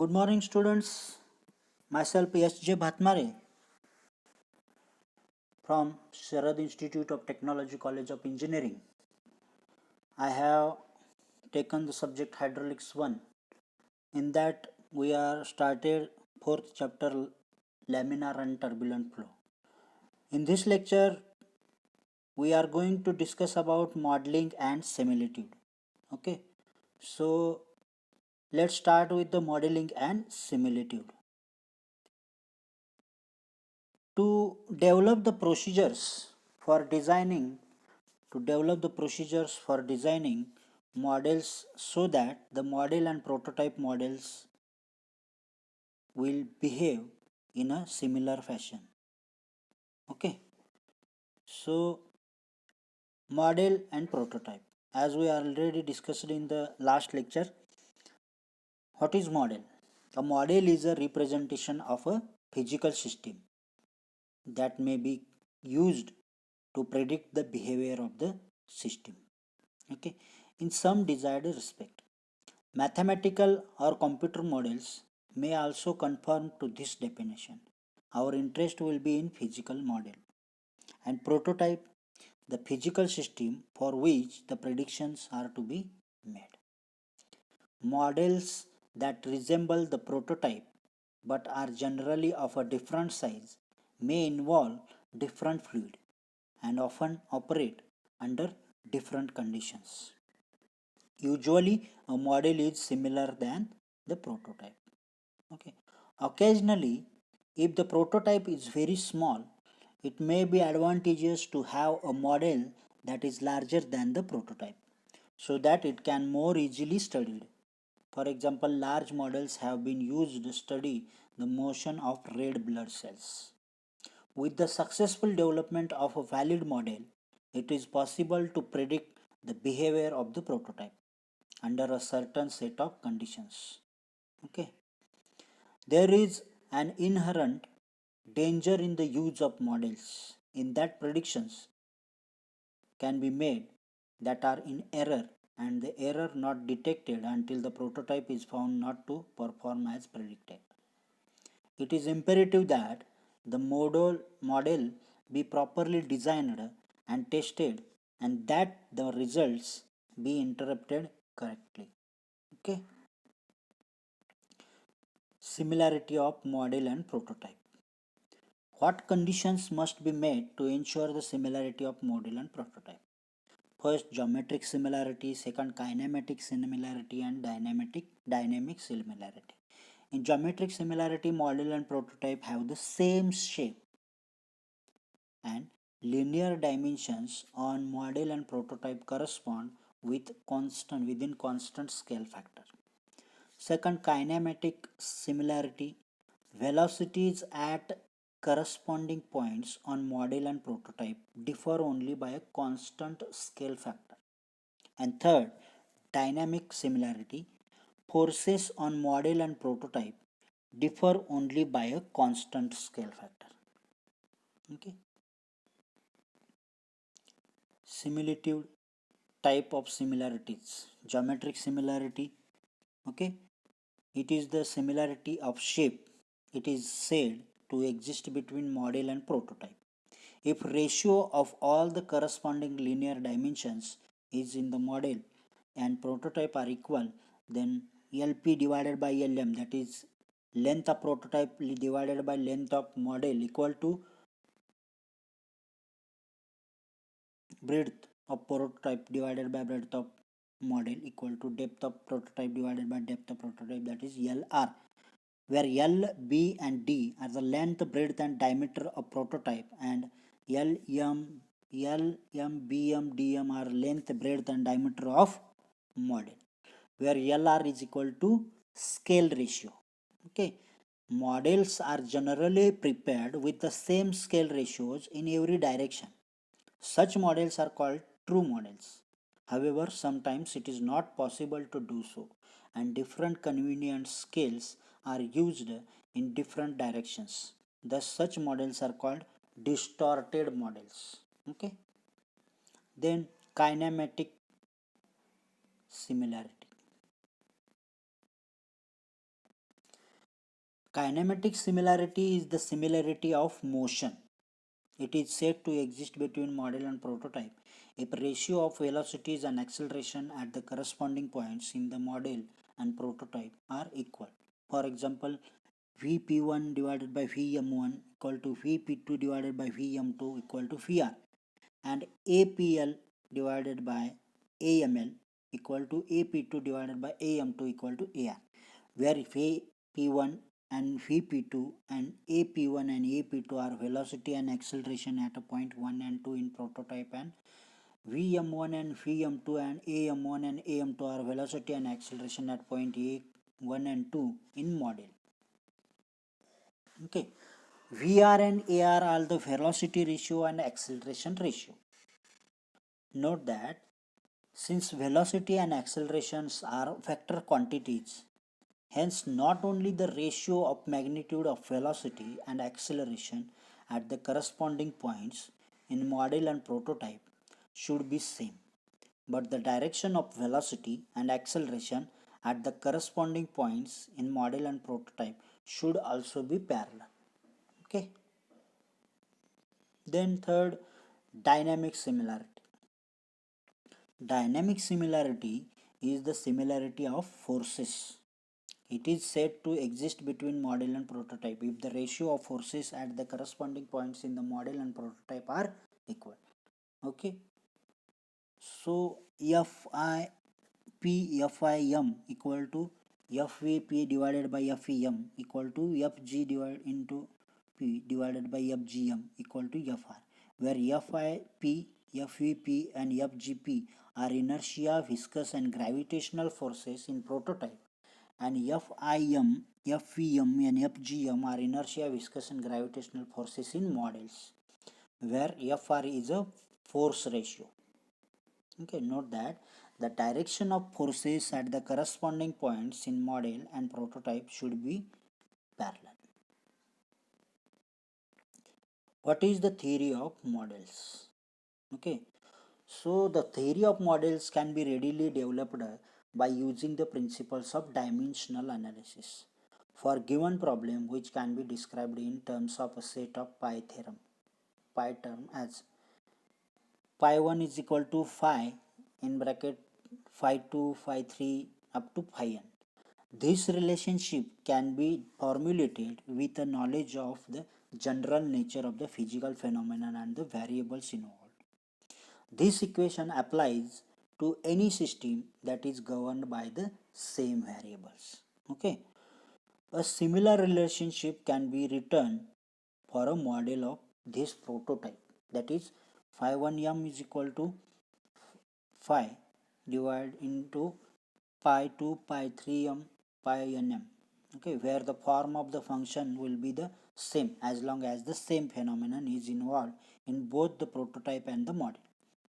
Good morning, students. Myself S.J. Bhatmare from Sharad Institute of Technology, College of Engineering. I have taken the subject Hydraulics 1. In that, we are started fourth chapter Laminar and Turbulent Flow. In this lecture, we are going to discuss about modeling and similitude. Okay, so let's start with the modeling and similitude. To develop the procedures for designing to develop the procedures for designing models so that the model and prototype models will behave in a similar fashion. Okay, so model and prototype, as we already discussed in the last lecture. What is model? A model is a representation of a physical system that may be used to predict the behavior of the system. Okay, in some desired respect, mathematical or computer models may also conform to this definition. Our interest will be in physical model and prototype, the physical system for which the predictions are to be made. Models that resemble the prototype but are generally of a different size may involve different fluid and often operate under different conditions. Usually, a model is similar than the prototype. Okay. Occasionally, if the prototype is very small, it may be advantageous to have a model that is larger than the prototype so that it can more easily studied. For example, large models have been used to study the motion of red blood cells. With the successful development of a valid model, it is possible to predict the behavior of the prototype under a certain set of conditions. Okay. There is an inherent danger in the use of models in that predictions can be made that are in error and the error not detected until the prototype is found not to perform as predicted. It is imperative that the model be properly designed and tested and that the results be interpreted correctly. Okay. Similarity of model and prototype. What conditions must be met to ensure the similarity of model and prototype? First, geometric similarity. Second, kinematic similarity, and dynamic similarity. In geometric similarity, model and prototype have the same shape and linear dimensions on model and prototype correspond within constant scale factor. Second, kinematic similarity. Velocities at corresponding points on model and prototype differ only by a constant scale factor. And third, dynamic similarity. Forces on model and prototype differ only by a constant scale factor. Okay. Similitude type of similarities. Geometric similarity. Okay. It is the similarity of shape. It is said to exist between model and prototype. If ratio of all the corresponding linear dimensions is in the model and prototype are equal, then LP divided by LM, that is length of prototype divided by length of model, equal to breadth of prototype divided by breadth of model, equal to depth of prototype divided by depth of prototype, that is LR, where L, B and D are the length, breadth and diameter of prototype, and L, M, BM, DM are length, breadth and diameter of model, where LR is equal to scale ratio. Okay, models are generally prepared with the same scale ratios in every direction. Such models are called true models. However, sometimes it is not possible to do so, and different convenient scales are used in different directions. Thus, such models are called distorted models. Okay. Then, kinematic similarity. Kinematic similarity is the similarity of motion. It is said to exist between model and prototype if ratio of velocities and acceleration at the corresponding points in the model and prototype are equal. For example, Vp1 divided by Vm1 equal to Vp2 divided by Vm2 equal to Vr, and APL divided by AML equal to AP2 divided by AM2 equal to AR, where P1 and Vp2 and AP1 and AP2 are velocity and acceleration at a point 1 and 2 in prototype, and Vm1 and Vm2 and AM1 and AM2 are velocity and acceleration at point A, 1 and 2 in model. Okay, VR and AR are the velocity ratio and acceleration ratio. Note that since velocity and accelerations are vector quantities, hence not only the ratio of magnitude of velocity and acceleration at the corresponding points in model and prototype should be same, but the direction of velocity and acceleration at the corresponding points in model and prototype should also be parallel. Okay. Then third, dynamic similarity. Dynamic similarity is the similarity of forces. It is said to exist between model and prototype if the ratio of forces at the corresponding points in the model and prototype are equal. Okay. So FIM equal to FVP divided by FEM equal to FG divided into P divided by FGM equal to FR, where FIP, FVP and FGP are inertia, viscous and gravitational forces in prototype, and FIM, FVM and FGM are inertia, viscous and gravitational forces in models, where FR is a force ratio. Okay, note that the direction of forces at the corresponding points in model and prototype should be parallel. What is the theory of models? Okay, so the theory of models can be readily developed by using the principles of dimensional analysis for given problem, which can be described in terms of a set of pi theorem. Pi term as phi 1 is equal to phi in bracket phi 2, phi 3 up to phi n. This relationship can be formulated with a knowledge of the general nature of the physical phenomenon and the variables involved. This equation applies to any system that is governed by the same variables. Okay. A similar relationship can be written for a model of this prototype, that is phi 1m is equal to phi divided into pi 2 pi 3m pi nm, okay, where the form of the function will be the same as long as the same phenomenon is involved in both the prototype and the model.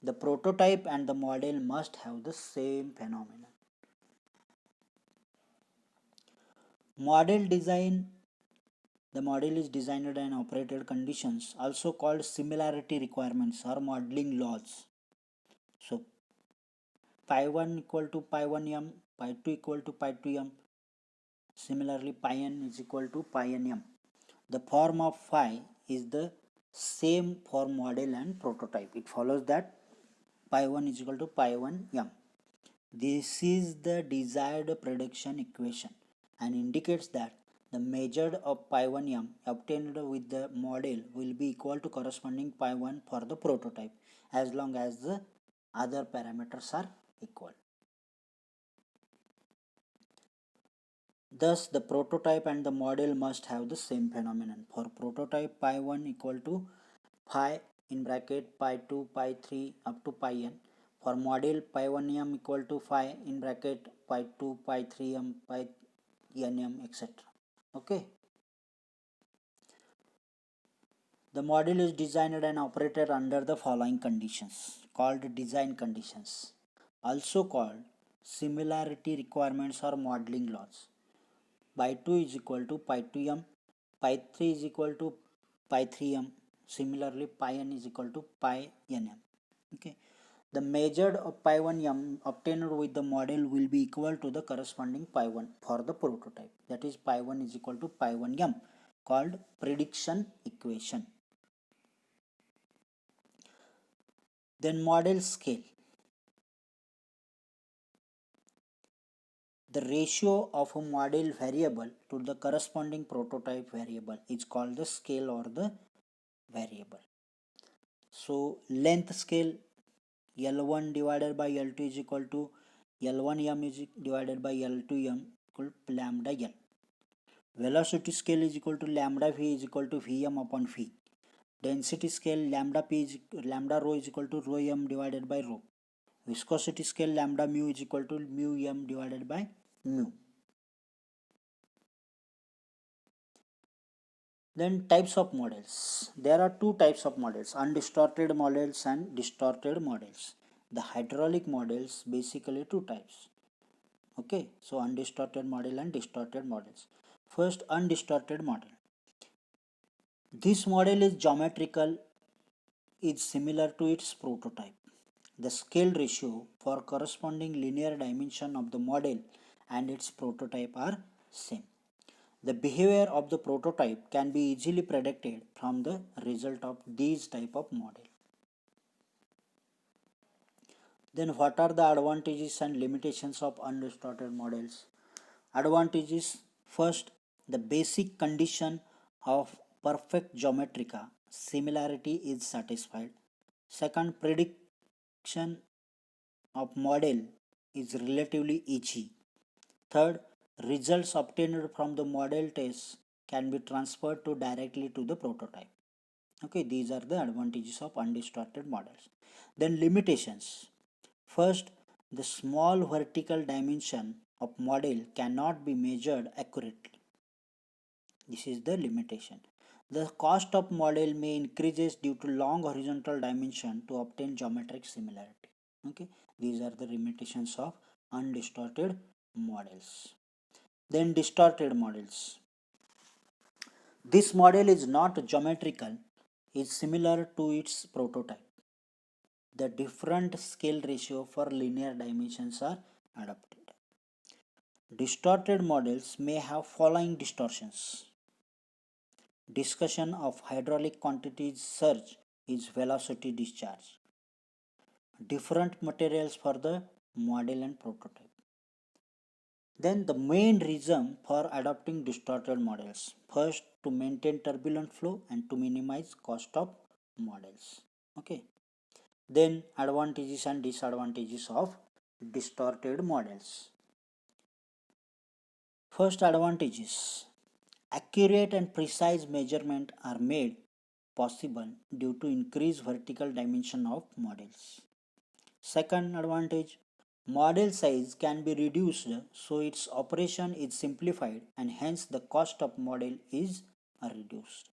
The prototype and the model must have the same phenomenon. Model design. The model is designed and operated conditions, also called similarity requirements or modeling laws. So pi 1 equal to pi 1m, pi 2 equal to pi 2m. Similarly, pi n is equal to pi nm. The form of phi is the same for model and prototype. It follows that pi 1 is equal to pi 1 m. This is the desired prediction equation and indicates that the measured of pi 1 m obtained with the model will be equal to corresponding pi 1 for the prototype as long as the other parameters are equal. Thus, the prototype and the model must have the same phenomenon. For prototype, pi 1 equal to phi in bracket pi 2 pi 3 up to pi n. For model, pi 1m equal to phi in bracket pi 2 pi 3m pi nm etc. Okay. The model is designed and operated under the following conditions called design conditions, also called similarity requirements or modeling laws. Pi 2 is equal to pi 2m, pi 3 is equal to pi 3m. Similarly, pi n is equal to pi nm. Okay. The measured of pi 1 m obtained with the model will be equal to the corresponding pi 1 for the prototype. That is pi 1 is equal to pi 1 m, called prediction equation. Then model scale. The ratio of a model variable to the corresponding prototype variable is called the scale or the variable. So length scale, L1 divided by L2 is equal to L1m is divided by L2m equal to lambda L. Velocity scale is equal to lambda v is equal to Vm upon v. Density scale lambda rho is equal to rho m divided by rho. Viscosity scale lambda mu is equal to mu m divided by mu. Then types of models. There are two types of models, undistorted models and distorted models. The hydraulic models basically two types. Okay, so undistorted model and distorted models. First, undistorted model. This model is geometrical, is similar to its prototype. The scale ratio for corresponding linear dimension of the model and its prototype are same. The behavior of the prototype can be easily predicted from the result of these type of model. Then what are the advantages and limitations of undistorted models? Advantages: first, the basic condition of perfect geometrica similarity is satisfied. Second, prediction of model is relatively easy. Third, results obtained from the model test can be transferred to directly to the prototype. Okay, these are the advantages of undistorted models. Then limitations. First, the small vertical dimension of model cannot be measured accurately. This is the limitation. The cost of model may increases due to long horizontal dimension to obtain geometric similarity. Okay, these are the limitations of undistorted models. Then distorted models. This model is not geometrical, is similar to its prototype. The different scale ratio for linear dimensions are adopted. Distorted models may have following distortions. Discussion of hydraulic quantities surge is velocity discharge. Different materials for the model and prototype. Then the main reason for adopting distorted models. First, to maintain turbulent flow and to minimize cost of models. Okay. Then advantages and disadvantages of distorted models. First, advantages. Accurate and precise measurement are made possible due to increased vertical dimension of models. Second advantage, model size can be reduced so its operation is simplified and hence the cost of model is reduced.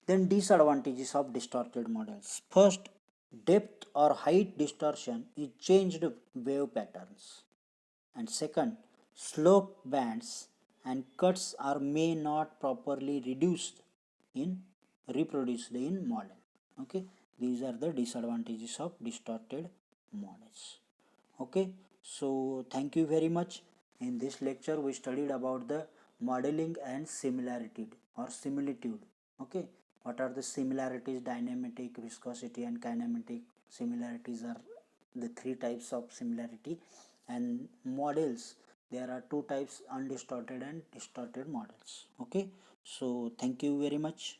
Then disadvantages of distorted models. First, depth or height distortion is changed wave patterns. And second, slope bands and cuts are may not properly reproduced in model. Okay, these are the disadvantages of distorted models. Okay, so thank you very much. In this lecture we studied about the modeling and similarity or similitude. Okay, what are the similarities? Dynamic, viscosity and kinematic similarities are the three types of similarity. And models, there are two types, undistorted and distorted models. Okay, so thank you very much.